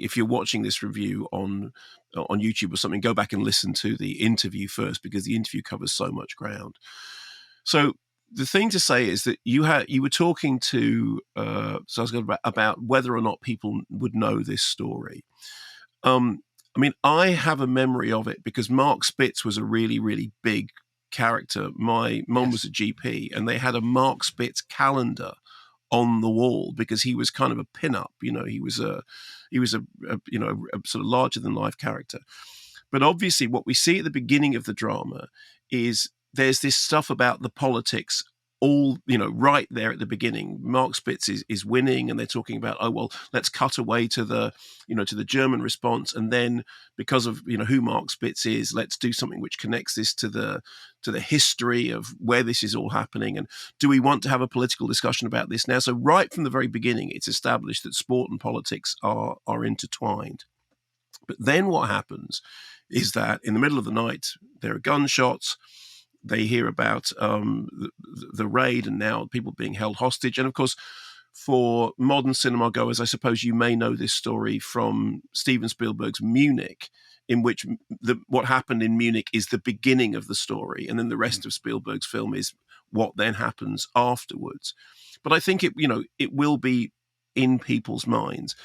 if you're watching this review on YouTube or something, go back and listen to the interview first, because the interview covers so much ground. So the thing to say is that you were talking to so I was going about whether or not people would know this story. I mean, I have a memory of it because Mark Spitz was a really, really big character. My mum was a GP, and they had a Mark Spitz calendar on the wall because he was kind of a pin-up. He was a sort of larger than life character. But obviously, what we see at the beginning of the drama is there's this stuff about the politics all, right there at the beginning. Mark Spitz is winning, and they're talking about, oh, well, let's cut away to the German response. And then because of, who Mark Spitz is, let's do something which connects this to the history of where this is all happening. And do we want to have a political discussion about this now? So right from the very beginning, it's established that sport and politics are intertwined. But then what happens is that in the middle of the night, there are gunshots. They hear about the raid and now people being held hostage. And of course, for modern cinema goers, I suppose you may know this story from Steven Spielberg's Munich, in which what happened in Munich is the beginning of the story. And then the rest of Spielberg's film is what then happens afterwards. But I think it will be in people's minds.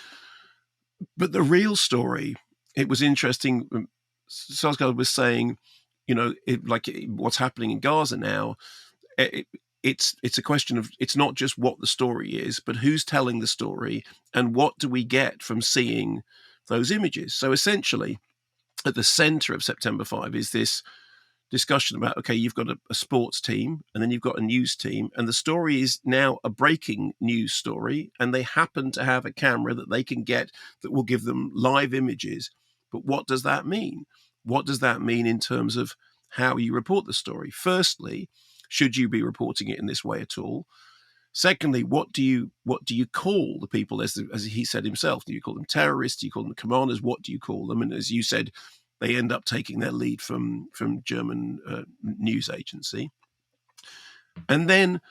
But the real story, it was interesting. Sarsgaard was saying, what's happening in Gaza now, it's a question of, it's not just what the story is, but who's telling the story and what do we get from seeing those images. So essentially, at the center of September 5 is this discussion about, okay, you've got a sports team and then you've got a news team, and the story is now a breaking news story, and they happen to have a camera that they can get that will give them live images. But what does that mean? What does that mean in terms of how you report the story? Firstly, should you be reporting it in this way at all? Secondly, what do you call the people, as he said himself? Do you call them terrorists? Do you call them commanders? What do you call them? And as you said, they end up taking their lead from German news agency. And then,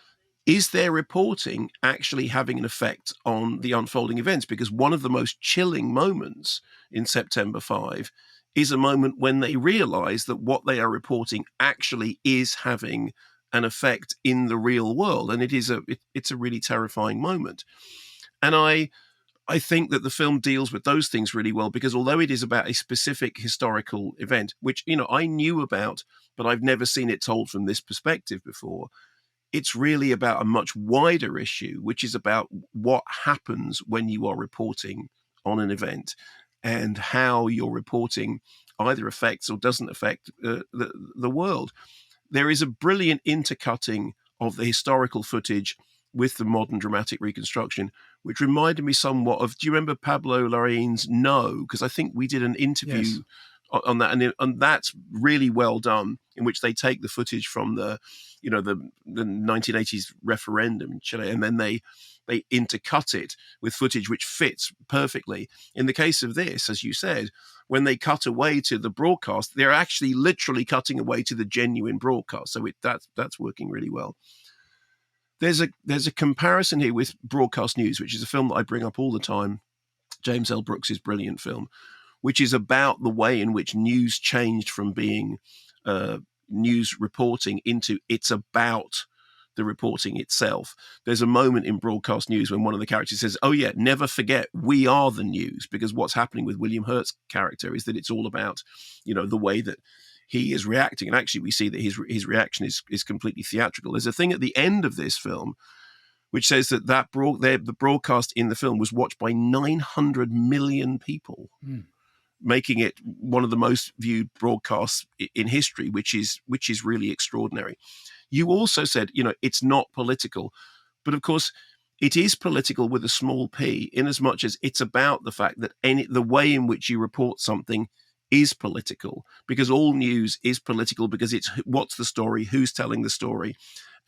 is their reporting actually having an effect on the unfolding events? Because one of the most chilling moments in September 5 is a moment when they realize that what they are reporting actually is having an effect in the real world. And it's a really terrifying moment. And I think that the film deals with those things really well, because although it is about a specific historical event, which, I knew about, but I've never seen it told from this perspective before, it's really about a much wider issue, which is about what happens when you are reporting on an event and how your reporting either affects or doesn't affect the world. There is a brilliant intercutting of the historical footage with the modern dramatic reconstruction, which reminded me somewhat of, do you remember Pablo Larraín's No? Because I think we did an interview on that, and that's really well done, in which they take the footage from the 1980s referendum in Chile, and then they intercut it with footage which fits perfectly. In the case of this, as you said, when they cut away to the broadcast, they're actually literally cutting away to the genuine broadcast. So that's working really well. There's a comparison here with Broadcast News, which is a film that I bring up all the time, James L. Brooks's brilliant film, which is about the way in which news changed from being news reporting into it's about the reporting itself. There's a moment in Broadcast News when one of the characters says, oh yeah, never forget, we are the news, because what's happening with William Hurt's character is that it's all about, the way that he is reacting. And actually we see that his reaction is completely theatrical. There's a thing at the end of this film which says that the broadcast in the film was watched by 900 million people, making it one of the most viewed broadcasts in history, which is really extraordinary. You also said, it's not political, but of course it is political with a small p, in as much as it's about the fact that the way in which you report something is political, because all news is political, because it's what's the story, who's telling the story.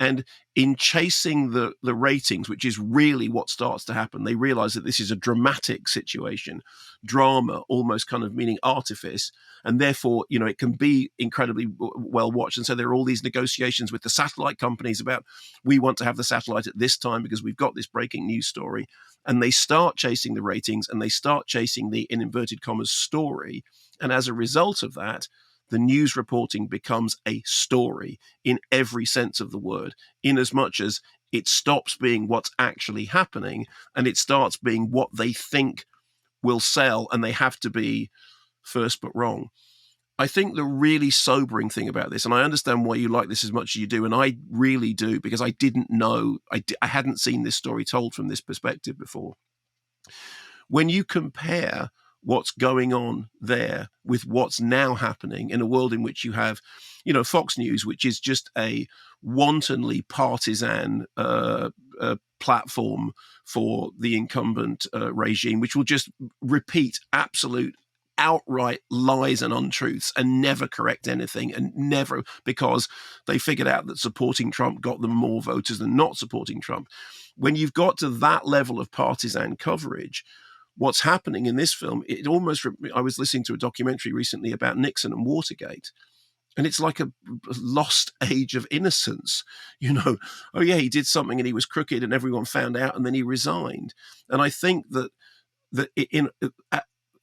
And in chasing the ratings, which is really what starts to happen, they realize that this is a dramatic situation, drama, almost kind of meaning artifice. And therefore, it can be incredibly well watched. And so there are all these negotiations with the satellite companies about, we want to have the satellite at this time because we've got this breaking news story. And they start chasing the ratings and they start chasing the, in inverted commas, story. And as a result of that, the news reporting becomes a story in every sense of the word, in as much as it stops being what's actually happening and it starts being what they think will sell, and they have to be first but wrong. I think the really sobering thing about this, and I understand why you like this as much as you do, and I really do, because I didn't know, I hadn't seen this story told from this perspective before. When you compare what's going on there with what's now happening in a world in which you have, Fox News, which is just a wantonly partisan platform for the incumbent regime, which will just repeat absolute outright lies and untruths and never correct anything, and never, because they figured out that supporting Trump got them more voters than not supporting Trump. When you've got to that level of partisan coverage, what's happening in this film, I was listening to a documentary recently about Nixon and Watergate, and it's like a lost age of innocence. Oh yeah, he did something and he was crooked and everyone found out and then he resigned. And I think that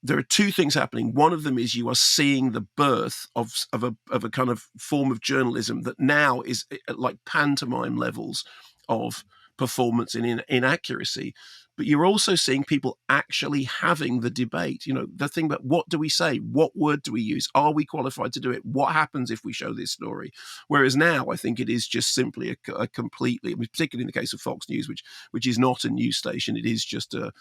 there are two things happening. One of them is you are seeing the birth of a kind of form of journalism that now is at like pantomime levels of performance and inaccuracy. But you're also seeing people actually having the debate. The thing about, what do we say? What word do we use? Are we qualified to do it? What happens if we show this story? Whereas now I think it is just simply a completely, particularly in the case of Fox News, which is not a news station. It is just a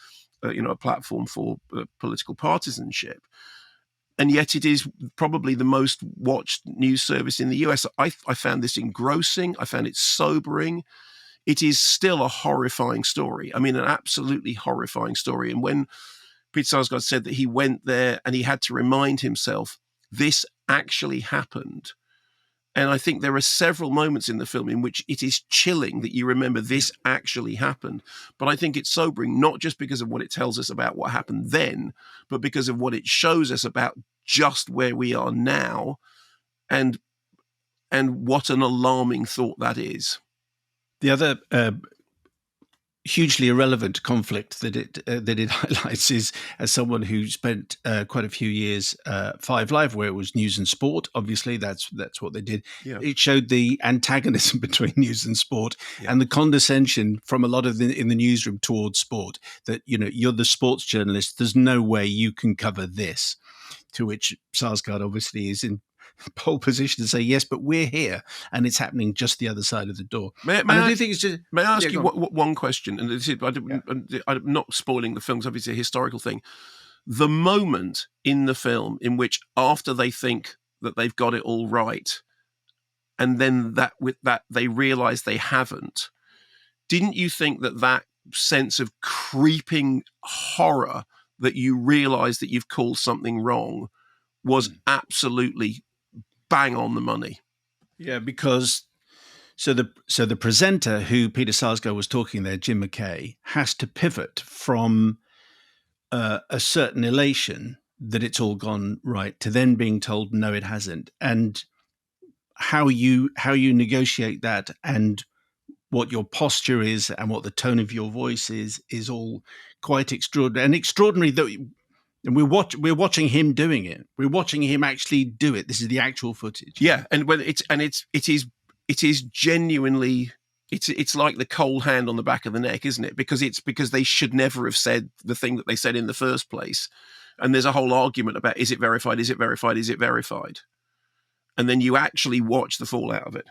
platform for political partisanship. And yet it is probably the most watched news service in the US. I found this engrossing. I found it sobering. It is still a horrifying story. I mean, an absolutely horrifying story. And when Peter Sarsgaard said that he went there and he had to remind himself, this actually happened. And I think there are several moments in the film in which it is chilling that you remember this actually happened. But I think it's sobering, not just because of what it tells us about what happened then, but because of what it shows us about just where we are now, and what an alarming thought that is. The other hugely irrelevant conflict that it highlights is, as someone who spent quite a few years 5 Live, where it was news and sport. Obviously, that's what they did. Yeah. It showed the antagonism between news and sport, and the condescension from a lot of in the newsroom towards sport. That you're the sports journalist. There's no way you can cover this. To which Sarsgaard obviously is in pole position to say, yes, but we're here and it's happening just the other side of the door. May I ask you one question? And I'm not spoiling the film's obviously a historical thing. The moment in the film in which, after they think that they've got it all right, and then that they realize they haven't, didn't you think that sense of creeping horror that you realize that you've called something wrong was absolutely bang on the money? Yeah, because so the presenter who Peter Sarsgaard was talking there, Jim McKay, has to pivot from a certain elation that it's all gone right to then being told no, it hasn't, and how you negotiate that and what your posture is and what the tone of your voice is all quite extraordinary. And extraordinary that. And we're watching him doing it. We're watching him actually do it. This is the actual footage. Yeah, and it is genuinely, it's like the cold hand on the back of the neck, isn't it? Because they should never have said the thing that they said in the first place. And there's a whole argument about, is it verified? Is it verified? Is it verified? And then you actually watch the fallout of it.